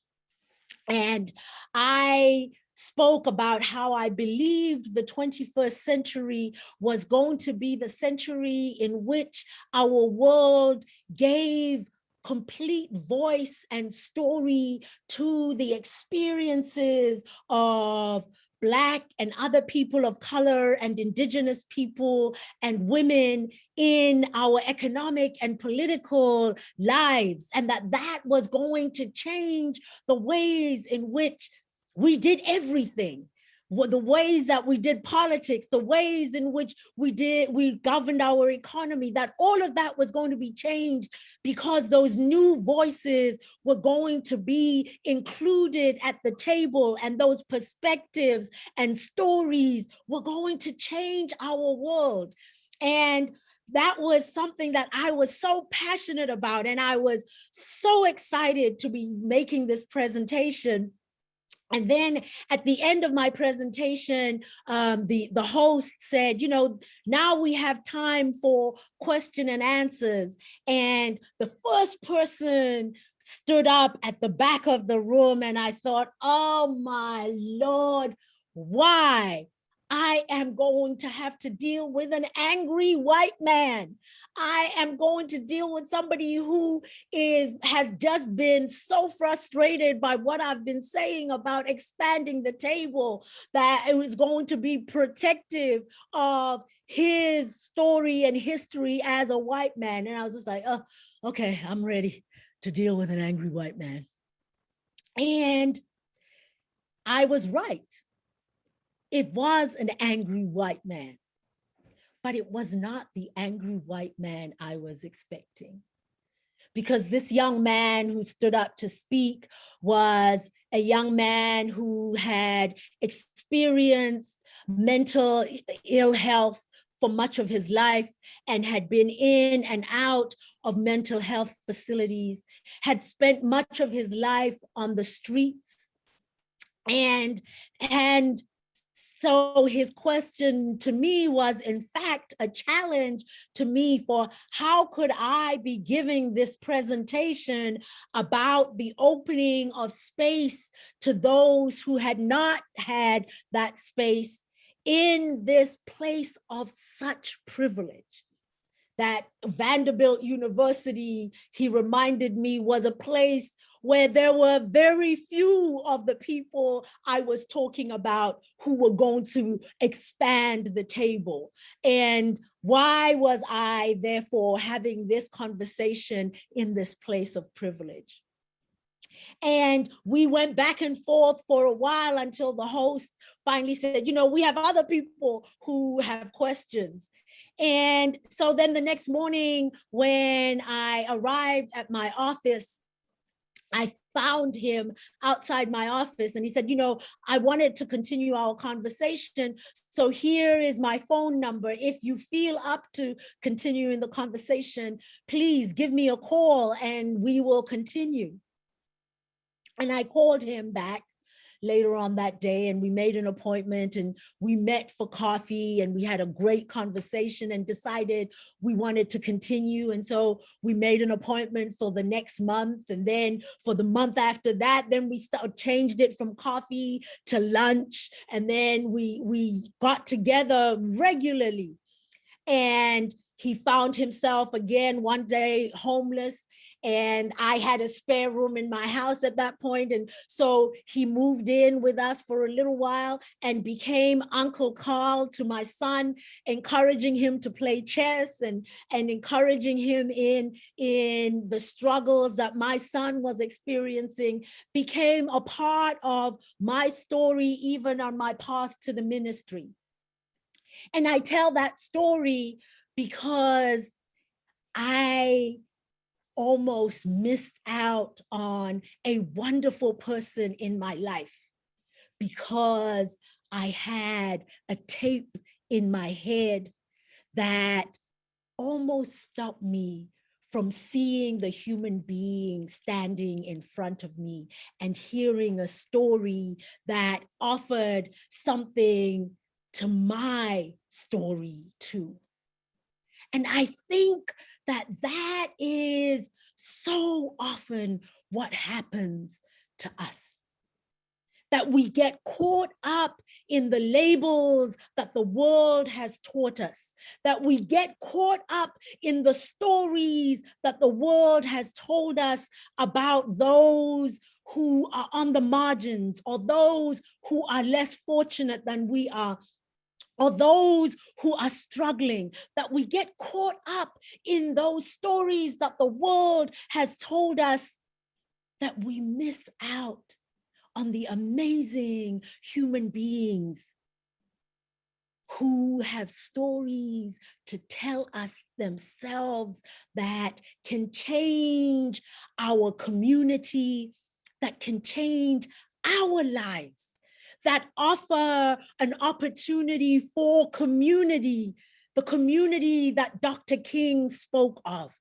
And I spoke about how I believed the 21st century was going to be the century in which our world gave complete voice and story to the experiences of Black and other people of color and Indigenous people and women in our economic and political lives, and that was going to change the ways in which we did everything, the ways that we did politics, the ways in which we governed our economy, that all of that was going to be changed because those new voices were going to be included at the table, and those perspectives and stories were going to change our world. And that was something that I was so passionate about, and I was so excited to be making this presentation. And then at the end of my presentation, the host said, now we have time for question and answers. And the first person stood up at the back of the room, and I thought, oh my Lord, why? I am going to have to deal with an angry white man. I am going to deal with somebody who has just been so frustrated by what I've been saying about expanding the table, that it was going to be protective of his story and history as a white man. And I was just like, oh, okay, I'm ready to deal with an angry white man. And I was right. It was an angry white man, but it was not the angry white man I was expecting. Because this young man who stood up to speak was a young man who had experienced mental ill health for much of his life and had been in and out of mental health facilities, had spent much of his life on the streets. And so his question to me was, in fact, a challenge to me for how could I be giving this presentation about the opening of space to those who had not had that space in this place of such privilege. That Vanderbilt University, he reminded me, was a place where there were very few of the people I was talking about who were going to expand the table. And why was I therefore having this conversation in this place of privilege? And we went back and forth for a while until the host finally said, we have other people who have questions. And so then the next morning when I arrived at my office, I found him outside my office, and he said, I wanted to continue our conversation. So here is my phone number. If you feel up to continuing the conversation, please give me a call and we will continue. And I called him back later on that day, and we made an appointment, and we met for coffee, and we had a great conversation and decided we wanted to continue. And so we made an appointment for the next month, and then for the month after that, then we changed it from coffee to lunch, and then we got together regularly. And he found himself again one day homeless, and I had a spare room in my house at that point. And so he moved in with us for a little while and became Uncle Carl to my son, encouraging him to play chess and encouraging him in the struggles that my son was experiencing, became a part of my story, even on my path to the ministry. And I tell that story because I almost missed out on a wonderful person in my life because I had a tape in my head that almost stopped me from seeing the human being standing in front of me and hearing a story that offered something to my story too. And I think that is so often what happens to us, that we get caught up in the labels that the world has taught us, that we get caught up in the stories that the world has told us about those who are on the margins, or those who are less fortunate than we are, or those who are struggling, that we get caught up in those stories that the world has told us, that we miss out on the amazing human beings who have stories to tell us themselves that can change our community, that can change our lives, that offer an opportunity for community, the community that Dr. King spoke of.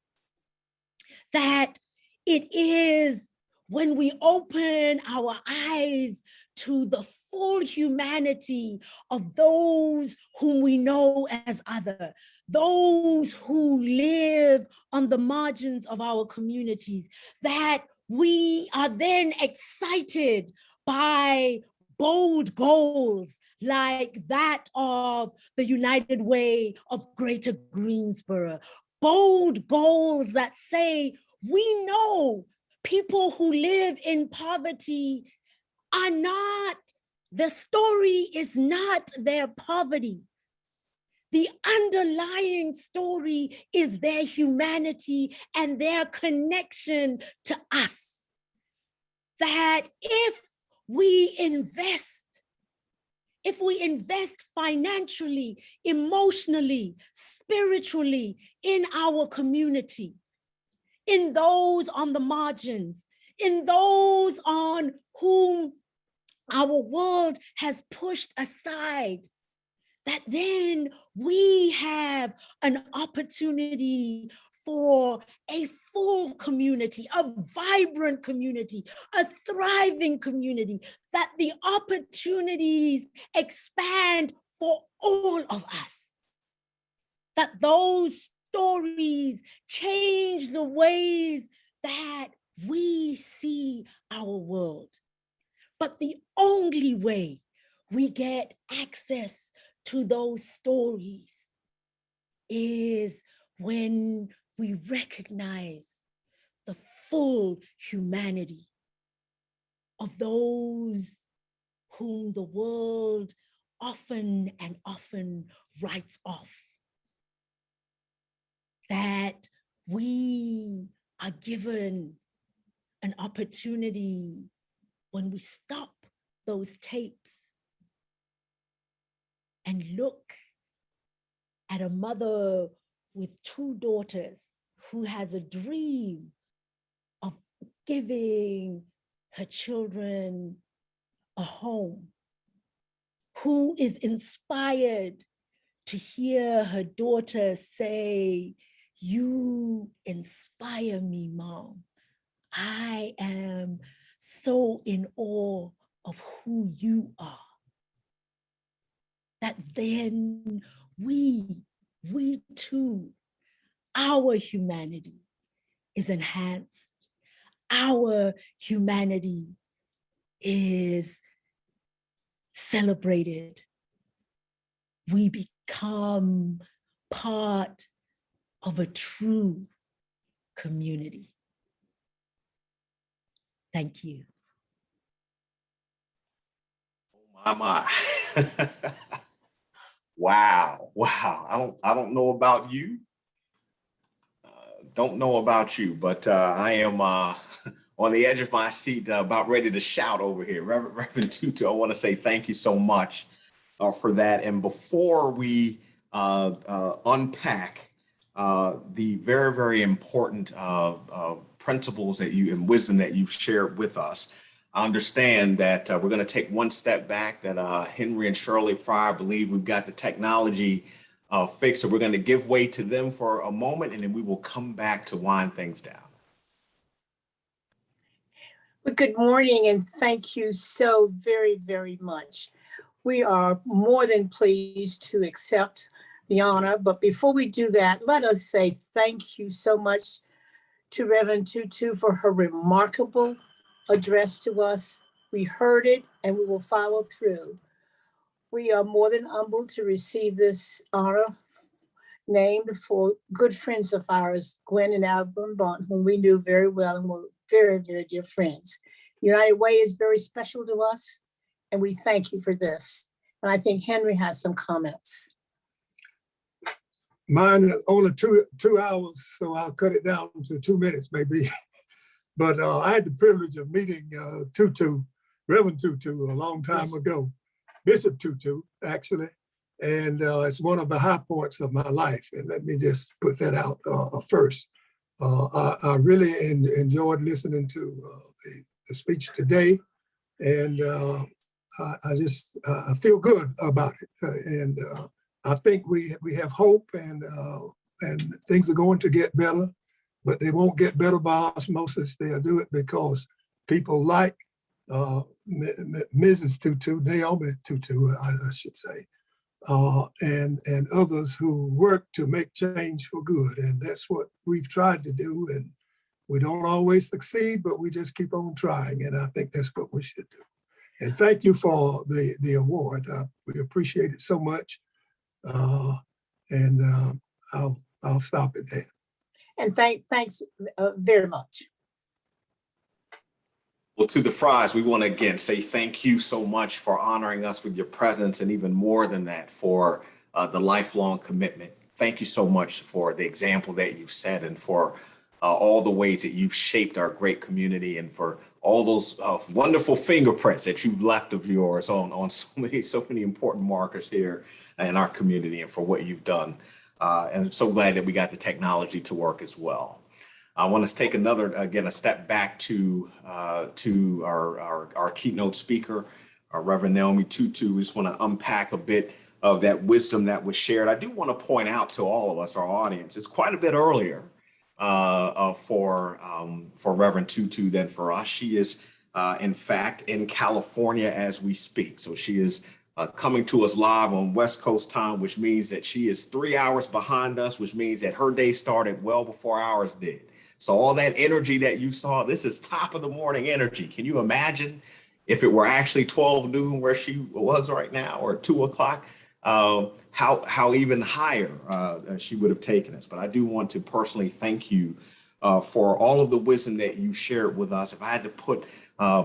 That it is when we open our eyes to the full humanity of those whom we know as other, those who live on the margins of our communities, that we are then excited by bold goals like that of the United Way of Greater Greensboro, bold goals that say, we know people who live in poverty are not, the story is not their poverty. The underlying story is their humanity and their connection to us. That if we invest financially, emotionally, spiritually in our community, in those on the margins, in those on whom our world has pushed aside, that then we have an opportunity for a full community, a vibrant community, a thriving community, that the opportunities expand for all of us, that those stories change the ways that we see our world. But the only way we get access to those stories is when we recognize the full humanity of those whom the world often and often writes off. That we are given an opportunity when we stop those tapes and look at a mother with 2 daughters who has a dream of giving her children a home, who is inspired to hear her daughter say, "You inspire me, Mom. I am so in awe of who you are, that then we too, our humanity is enhanced. Our humanity is celebrated. We become part of a true community. Thank you. Oh my. Wow. I don't know about you. Don't know about you, but I am on the edge of my seat, about ready to shout over here. Reverend Tutu, I want to say thank you so much for that. And before we unpack the very, very important principles that you and wisdom that you've shared with us, I understand that we're going to take one step back, that Henry and Shirley Frye believe we've got the technology fixed. So we're going to give way to them for a moment, and then we will come back to wind things down. Well, good morning, and thank you so very, very much. We are more than pleased to accept the honor. But before we do that, let us say thank you so much to Reverend Tutu for her remarkable address to us. We heard it and we will follow through. We are more than humbled to receive this honor named for good friends of ours, Gwen and Alvin Blount, whom we knew very well and were very, very dear friends. United Way is very special to us, and we thank you for this. And I think Henry has some comments. Mine is only two hours, so I'll cut it down to 2 minutes maybe. But I had the privilege of meeting Tutu, Reverend Tutu, a long time ago, Bishop Tutu, actually. And it's one of the high points of my life. And let me just put that out first. I really enjoyed listening to the speech today. And I feel good about it. And I think we have hope, and things are going to get better, but they won't get better by osmosis. They'll do it because people like Mrs. Tutu, Naomi Tutu, I should say, and others who work to make change for good. And that's what we've tried to do. And we don't always succeed, but we just keep on trying. And I think that's what we should do. And thank you for the award. We appreciate it so much. I'll stop it there. And thanks very much. Well, to the Fries, we want to again say thank you so much for honoring us with your presence, and even more than that, for the lifelong commitment. Thank you so much for the example that you've set, and for all the ways that you've shaped our great community, and for all those wonderful fingerprints that you've left of yours on so many important markers here in our community, and for what you've done. And I'm so glad that we got the technology to work as well. I want to take a step back to our keynote speaker, our Reverend Naomi Tutu. We just want to unpack a bit of that wisdom that was shared. I do want to point out to all of us, our audience, it's quite a bit earlier for Reverend Tutu than for us. She is, in fact, in California as we speak. So she is coming to us live on West Coast time, which means that she is 3 hours behind us, which means that her day started well before ours did. So all that energy that you saw, this is top of the morning energy. Can you imagine if it were actually 12 noon where she was right now, or 2 o'clock, how even higher she would have taken us. But I do want to personally thank you for all of the wisdom that you shared with us. If I had to put a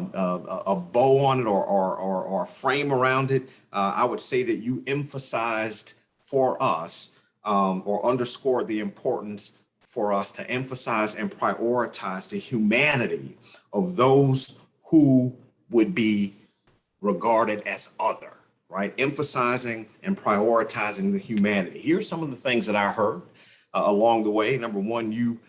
bow on it or a frame around it, I would say that you emphasized for us or underscored the importance for us to emphasize and prioritize the humanity of those who would be regarded as other, right? Emphasizing and prioritizing the humanity. Here's some of the things that I heard along the way. Number one, you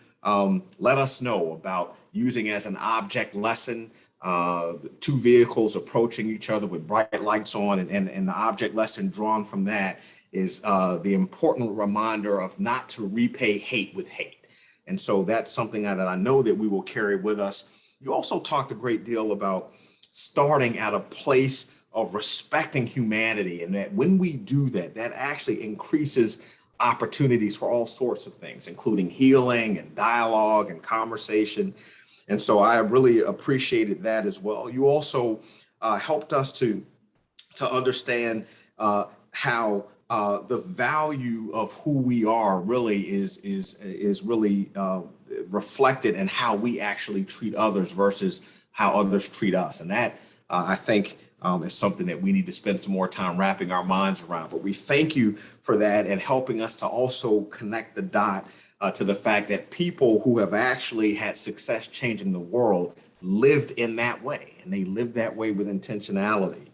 let us know about using as an object lesson, two vehicles approaching each other with bright lights on, and the object lesson drawn from that is the important reminder of not to repay hate with hate. And so that's something that I know that we will carry with us. You also talked a great deal about starting at a place of respecting humanity. And that when we do that, that actually increases opportunities for all sorts of things, including healing and dialogue and conversation. And so I really appreciated that as well. You also helped us to understand how the value of who we are really is really reflected in how we actually treat others versus how others treat us. And that I think is something that we need to spend some more time wrapping our minds around. But we thank you for that and helping us to also connect the dot to the fact that people who have actually had success changing the world lived in that way, and they lived that way with intentionality.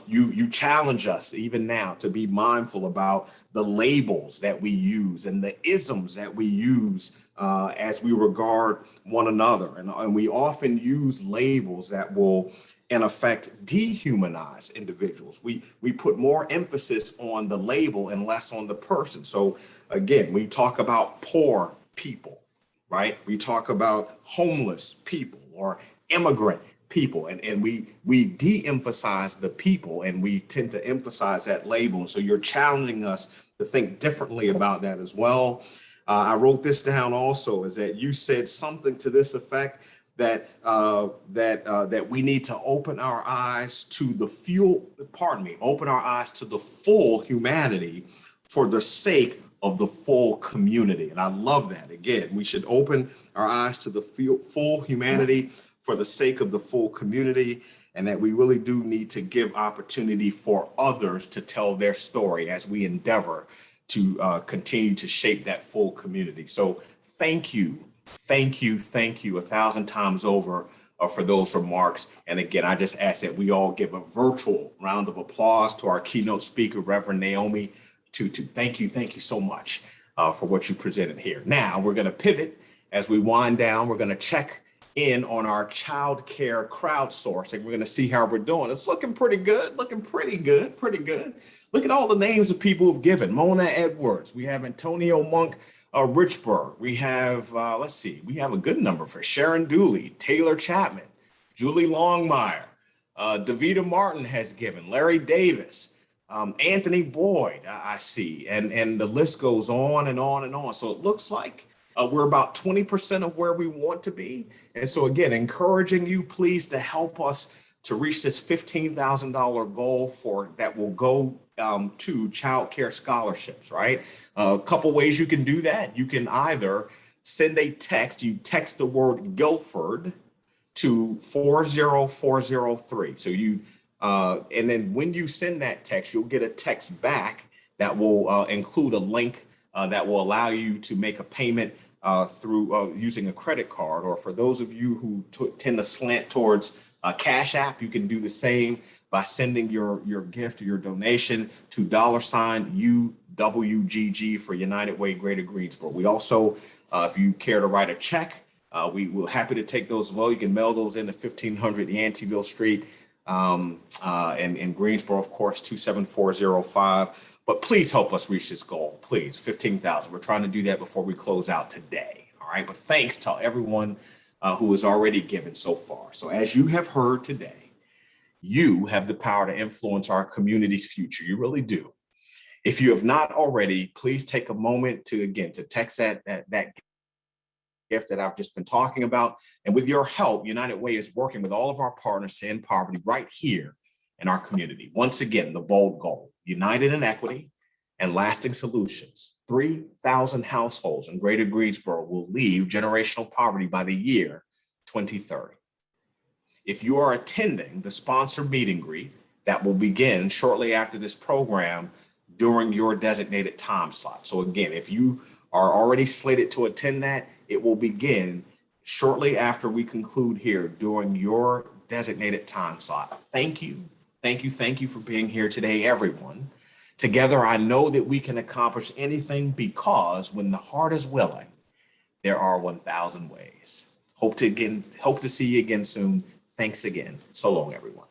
You challenge us even now to be mindful about the labels that we use and the isms that we use as we regard one another. And we often use labels that will, in effect, dehumanize individuals. We put more emphasis on the label and less on the person. So again, we talk about poor people, right? We talk about homeless people or immigrant people, and we de-emphasize the people, and we tend to emphasize that label. And so you're challenging us to think differently about that as well. I wrote this down also, is that you said something to this effect, that we need to open our eyes to the full humanity for the sake of the full community. And I love that. Again, we should open our eyes to the full humanity for the sake of the full community, and that we really do need to give opportunity for others to tell their story as we endeavor to continue to shape that full community. So thank you 1,000 times over for those remarks. And again, I just ask that we all give a virtual round of applause to our keynote speaker, Reverend Naomi Tutu. Thank you so much for what you presented here. Now we're going to pivot as we wind down. We're going to check in on our child care crowdsourcing. We're going to see how we're doing. It's looking pretty good. Look at all the names of people who've given. Mona Edwards. We have Antonio Monk Richburg. We have, we have a good number for Sharon Dooley, Taylor Chapman, Julie Longmire, Davita Martin has given, Larry Davis, Anthony Boyd, I see, and the list goes on and on and on. So it looks like we're about 20% of where we want to be. And so again, encouraging you, please, to help us to reach this $15,000 goal that will go to child care scholarships, right? A couple ways you can do that. You can either send a text, you text the word Guilford to 40403. So and then when you send that text, you'll get a text back that will include a link that will allow you to make a payment through using a credit card. Or for those of you who tend to slant towards Cash App, you can do the same by sending your gift or your donation to $UWGG for United Way Greater Greensboro. We also, if you care to write a check, we're happy to take those as well. You can mail those in to 1500 Yanceyville Street in Greensboro, of course, 27405. But please help us reach this goal, please, 15,000. We're trying to do that before we close out today, all right? But thanks to everyone who has already given so far. So as you have heard today, you have the power to influence our community's future. You really do. If you have not already, please take a moment to text that gift that I've just been talking about. And with your help, United Way is working with all of our partners to end poverty right here in our community. Once again, the bold goal: united in equity and lasting solutions. 3,000 households in Greater Greensboro will leave generational poverty by the year 2030. If you are attending the sponsored meet and greet that will begin shortly after this program during your designated time slot. So again, if you are already slated to attend that, it will begin shortly after we conclude here during your designated time slot. Thank you for being here today, everyone. Together, I know that we can accomplish anything, because when the heart is willing, there are 1,000 ways. Hope to see you again soon. Thanks again. So long, everyone.